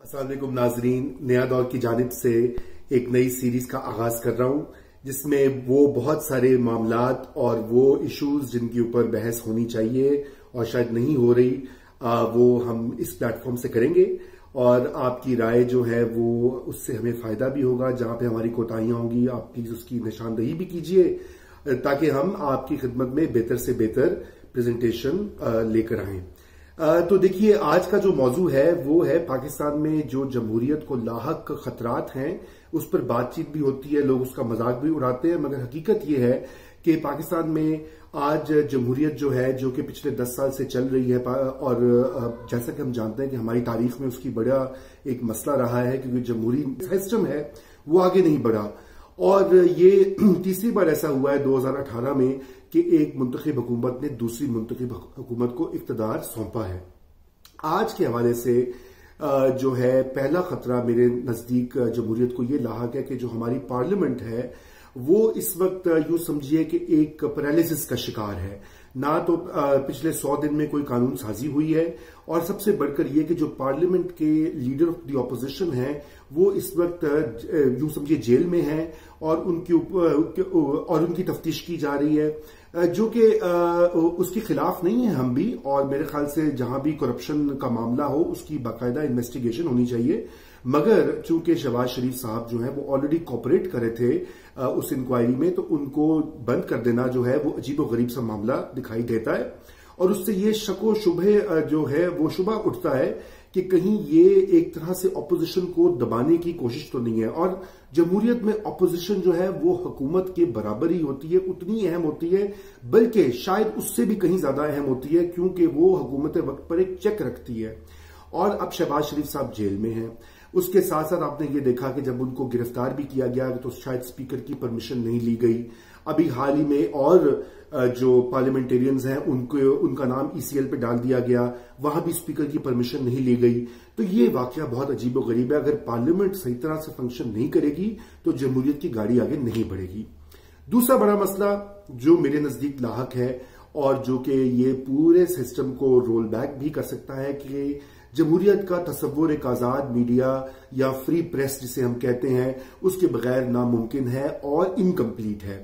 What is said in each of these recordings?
अस्सलाम वालेकुम नाजरीन, नया दौर की जानिब से एक नई सीरीज का आगाज कर रहा हूं जिसमें वो बहुत सारे मामलात और वो इश्यूज जिनके ऊपर बहस होनी चाहिए और शायद नहीं हो रही, वो हम इस प्लेटफॉर्म से करेंगे और आपकी राय जो है वो उससे हमें फायदा भी होगा। जहां पे हमारी कोताहियां होंगी आप प्लीज उसकी निशानदेही भी कीजिए ताकि हम आपकी खिदमत में बेहतर से बेहतर प्रेजेंटेशन लेकर आएं। तो देखिए, आज का जो मौजू है वो है पाकिस्तान में जो जमहूरियत को लाहक खतरात हैं, उस पर बातचीत भी होती है, लोग उसका मजाक भी उड़ाते हैं, मगर हकीकत ये है कि पाकिस्तान में आज जमहूरियत जो है, जो कि पिछले 10 साल से चल रही है और जैसा कि हम जानते हैं कि हमारी तारीख में उसकी बड़ा एक मसला रहा है क्योंकि जमहूरी सिस्टम है वो आगे नहीं बढ़ा। और ये तीसरी बार ऐसा हुआ है 2018 में कि एक मुंतखब हुकूमत ने दूसरी मुंतखब हुकूमत को इख्तिदार सौंपा है। आज के हवाले से जो है पहला खतरा मेरे नजदीक जमहूरियत को ये लाहक है कि जो हमारी पार्लियामेंट है वो इस वक्त यूं समझिए कि एक पैरालिसिस का शिकार है। ना तो पिछले 100 दिन में कोई कानून साजी हुई है और सबसे बढ़कर यह कि जो पार्लियामेंट के लीडर ऑफ द ऑपोजिशन है वो इस वक्त यूं समझिए जेल में है और उनकी तफ्तीश की जा रही है जो कि उसके खिलाफ नहीं है हम भी। और मेरे ख्याल से जहां भी करप्शन का मामला हो उसकी बाकायदा इन्वेस्टिगेशन होनी चाहिए, मगर चूंकि शहबाज शरीफ साहब जो है वो ऑलरेडी कोऑपरेट करे थे उस इंक्वायरी में, तो उनको बंद कर देना जो है वो अजीबोगरीब सा मामला दिखाई देता है। और उससे ये शको शुबे जो है वो शुबा उठता है कि कहीं ये एक तरह से ऑपोजिशन को दबाने की कोशिश तो नहीं है। और जमहूरियत में ऑपोजिशन जो है वो हुकूमत के बराबर ही होती है, उतनी अहम होती है, बल्कि शायद उससे भी कहीं ज्यादा अहम होती है क्योंकि वो हुकूमत वक्त पर एक चेक रखती है। और अब शहबाज शरीफ साहब जेल में हैं। उसके साथ साथ आपने ये देखा कि जब उनको गिरफ्तार भी किया गया तो शायद स्पीकर की परमिशन नहीं ली गई। अभी हाल ही में और जो पार्लियामेंटेरियंस हैं उनका नाम ईसीएल पे डाल दिया गया, वहां भी स्पीकर की परमिशन नहीं ली गई। तो ये वाकया बहुत अजीबोगरीब है। अगर पार्लियामेंट सही तरह से फंक्शन नहीं करेगी तो जमहूरियत की गाड़ी आगे नहीं बढ़ेगी। दूसरा बड़ा मसला जो मेरे नजदीक लाहक है और जो कि ये पूरे सिस्टम को रोल बैक भी कर सकता है कि जमहूरियत का तस्वुर एक आजाद मीडिया या फ्री प्रेस जिसे हम कहते हैं उसके बगैर नामुमकिन है और इनकम्प्लीट है।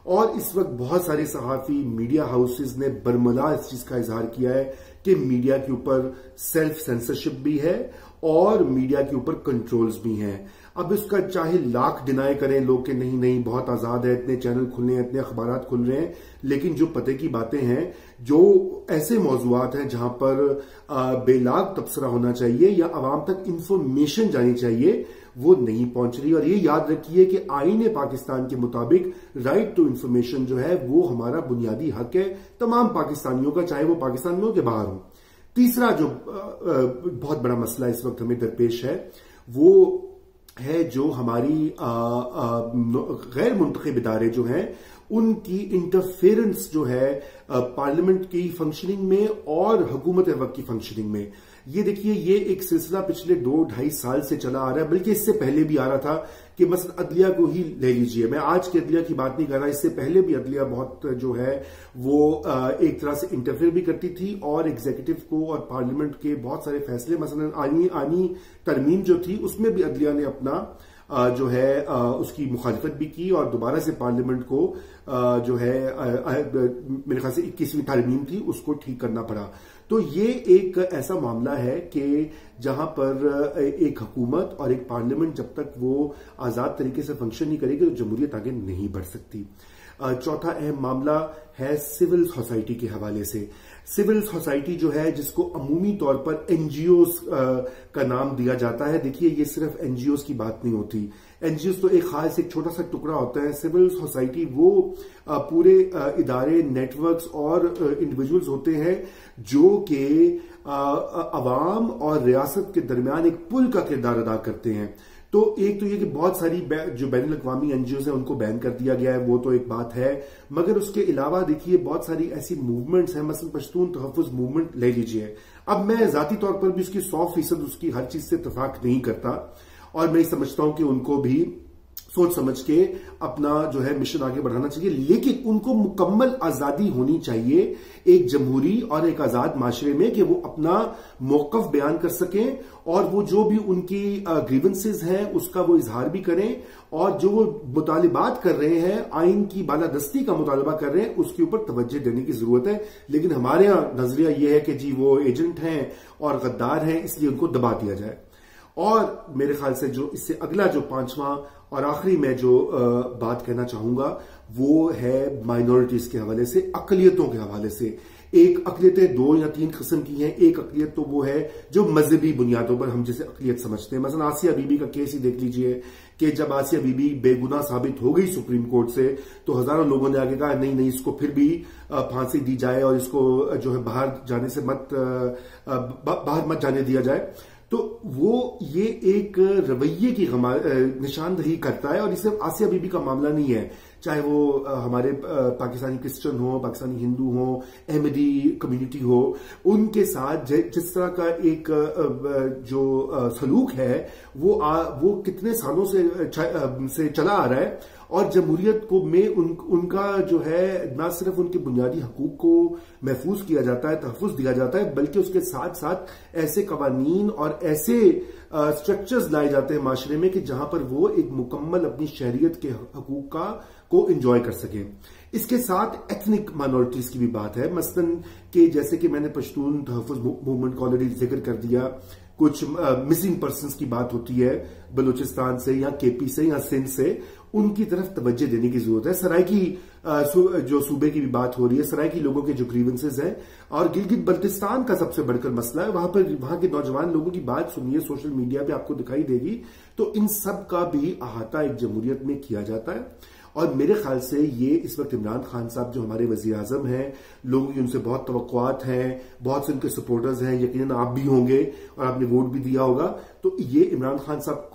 और इस वक्त बहुत सारे सहाफी मीडिया हाउसेज ने बरमला इस चीज का इजहार किया है कि मीडिया के ऊपर सेल्फ सेंसरशिप भी है और मीडिया के ऊपर कंट्रोल्स भी हैं। अब इसका चाहे लाख डिनाई करें लोग कि नहीं नहीं बहुत आजाद है, इतने चैनल खुल रहे हैं, इतने अखबारात खुल रहे हैं, लेकिन जो पते की बातें हैं, जो ऐसे मौजुआत हैं जहां पर बेलाग तबसरा होना चाहिए या आवाम तक इंफॉर्मेशन जानी चाहिए, वो नहीं पहुंच रही। और ये याद रखिए कि आईन पाकिस्तान के मुताबिक राइट टू इंफॉर्मेशन जो है वो हमारा बुनियादी हक है तमाम पाकिस्तानियों का, चाहे वो पाकिस्तान में हो के बाहर हो। तीसरा जो बहुत बड़ा मसला इस वक्त हमें दरपेश है वो है जो हमारी गैर मुंतखब इदारे जो हैं उनकी इंटरफेरेंस जो है पार्लियामेंट की फंक्शनिंग में और हुकूमत वक्त की फंक्शनिंग में। ये देखिए, ये एक सिलसिला पिछले 2-2.5 साल से चला आ रहा है, बल्कि इससे पहले भी आ रहा था कि मसलन अदलिया को ही ले लीजिए। मैं आज के अदलिया की बात नहीं कर रहा, इससे पहले भी अदलिया बहुत जो है वो एक तरह से इंटरफेयर भी करती थी और एग्जीक्यूटिव को और पार्लियामेंट के बहुत सारे फैसले, मसलन आनी तरमीम जो थी उसमें भी अदलिया ने अपना जो है उसकी मुखालिफत भी की और दोबारा से पार्लियामेंट को जो है मेरे ख्याल से 21वीं तरमीम थी उसको ठीक करना पड़ा। तो ये एक ऐसा मामला है कि जहां पर एक हुकूमत और एक पार्लियामेंट जब तक वो आजाद तरीके से फंक्शन नहीं करेगी तो जमहूरियत आगे नहीं बढ़ सकती। चौथा अहम मामला है सिविल सोसाइटी के हवाले से। सिविल सोसाइटी जो है जिसको अमूमी तौर पर एनजीओज का नाम दिया जाता है, देखिए ये सिर्फ एनजीओज की बात नहीं होती। एनजीओज तो एक खास एक छोटा सा टुकड़ा होता है। सिविल सोसाइटी वो पूरे इदारे, नेटवर्क्स और इंडिविजुअल्स होते हैं जो कि अवाम और रियासत के दरमियान एक पुल का किरदार अदा करते हैं। तो एक तो ये कि बहुत सारी जो बैनुल अक़वामी एनजीओज हैं उनको बैन कर दिया गया है, वो तो एक बात है, मगर उसके अलावा देखिए बहुत सारी ऐसी मूवमेंट्स हैं, मसलन पश्तून तहफ़्फ़ुज़ मूवमेंट ले लीजिए। अब मैं जाती तौर पर भी उसकी 100% उसकी हर चीज से इत्तेफाक नहीं करता और मैं समझता हूं कि उनको भी सोच समझ के अपना जो है मिशन आगे बढ़ाना चाहिए, लेकिन उनको मुकम्मल आजादी होनी चाहिए एक जमहूरी और एक आजाद माशरे में कि वो अपना मौकफ बयान कर सकें और वो जो भी उनकी ग्रीवेंसेस हैं उसका वो इजहार भी करें, और जो वो मुतालिबात कर रहे हैं, आइन की बालादस्ती का मुतालबा कर रहे हैं, उसके ऊपर तवज्जो देने की जरूरत है। लेकिन हमारे यहां नजरिया ये है कि जी वो एजेंट हैं और गद्दार हैं, इसलिए उनको दबा दिया जाए। और मेरे ख्याल से जो इससे अगला जो पांचवां और आखिरी मैं जो बात कहना चाहूंगा वो है माइनॉरिटीज के हवाले से, अकलियतों के हवाले से। एक अकलियतें 2 या 3 किस्म की हैं। एक अकलियत तो वो है जो मजहबी बुनियादों पर हम जिसे अकलियत समझते हैं। मसलन आसिया बीबी का केस ही देख लीजिए कि जब आसिया बीबी बेगुनाह साबित हो गई सुप्रीम कोर्ट से, तो हजारों लोगों ने आगे कहा नहीं इसको फिर भी फांसी दी जाए और इसको जो है बाहर जाने से बाहर मत जाने दिया जाए। तो वो ये एक रवैये की निशानदही करता है, और इसे आसिया बीबी का मामला नहीं है, चाहे वो हमारे पाकिस्तानी क्रिश्चियन हो, पाकिस्तानी हिंदू हो, अहमदी कम्युनिटी हो, उनके साथ जिस तरह का एक जो सलूक है वो कितने सालों से चला आ रहा है। और जमहूरियत को में उनका जो है न सिर्फ उनके बुनियादी हकूक को महफूज किया जाता है, तहफ़्फ़ुज़ दिया जाता है, बल्कि उसके साथ साथ ऐसे कवानीन और ऐसे स्ट्रक्चर्स लाए जाते हैं माशरे में कि जहां पर वो एक मुकम्मल अपनी शहरियत के हकूक को एंजॉय कर सके। इसके साथ एथनिक माइनॉरिटीज की भी बात है, मसलन कि जैसे कि मैंने पश्तून तहफ़्फ़ुज़ मूवमेंट का ऑलरेडी जिक्र कर दिया, कुछ मिसिंग पर्सन्स की बात होती है बलूचिस्तान से या केपी से या सिंध से, उनकी तरफ तवज्जो देने की जरूरत है। सराइकी जो सूबे की भी बात हो रही है, सराइकी लोगों के जो ग्रीवेंसेस हैं, और गिलगित बल्तिस्तान का सबसे बढ़कर मसला है, वहां के नौजवान लोगों की बात सुनिए, सोशल मीडिया पे आपको दिखाई देगी। तो इन सब का भी अहाता एक जमहूरियत में किया जाता है। और मेरे ख्याल से ये इस वक्त इमरान खान साहब जो हमारे वजीर आजम हैं, लोगों की उनसे बहुत तवक्कुआत हैं, बहुत से उनके सपोर्टर्स हैं, यकीनन आप भी होंगे और आपने वोट भी दिया होगा। तो ये इमरान खान साहब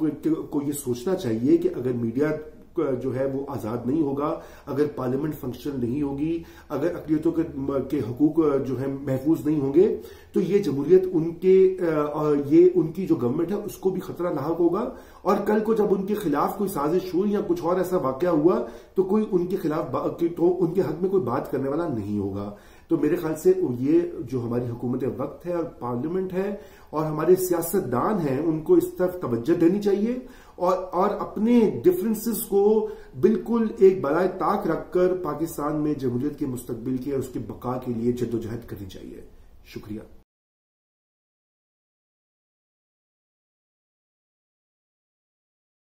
को ये सोचना चाहिए कि अगर मीडिया जो है वो आजाद नहीं होगा, अगर पार्लियामेंट फंक्शन नहीं होगी, अगर अक़लियतों के हकूक जो है महफूज नहीं होंगे, तो ये जमहूरियत उनकी जो गवर्नमेंट है उसको भी खतरा लाहक होगा। और कल को जब उनके खिलाफ कोई साजिश हुई या कुछ और ऐसा वाकया हुआ तो कोई उनके खिलाफ तो उनके हक में कोई बात करने वाला नहीं होगा। तो मेरे ख्याल से ये जो हमारी हुकूमत वक्त है और पार्लियामेंट है और हमारे सियासतदान हैं, उनको इस तरफ तवज्जो देनी चाहिए और अपने डिफरेंसेस को बिल्कुल एक बराए ताक रखकर पाकिस्तान में जमहूरियत के मुस्तकबिल के और उसके बका के लिए जद्दोजहद करनी चाहिए। शुक्रिया।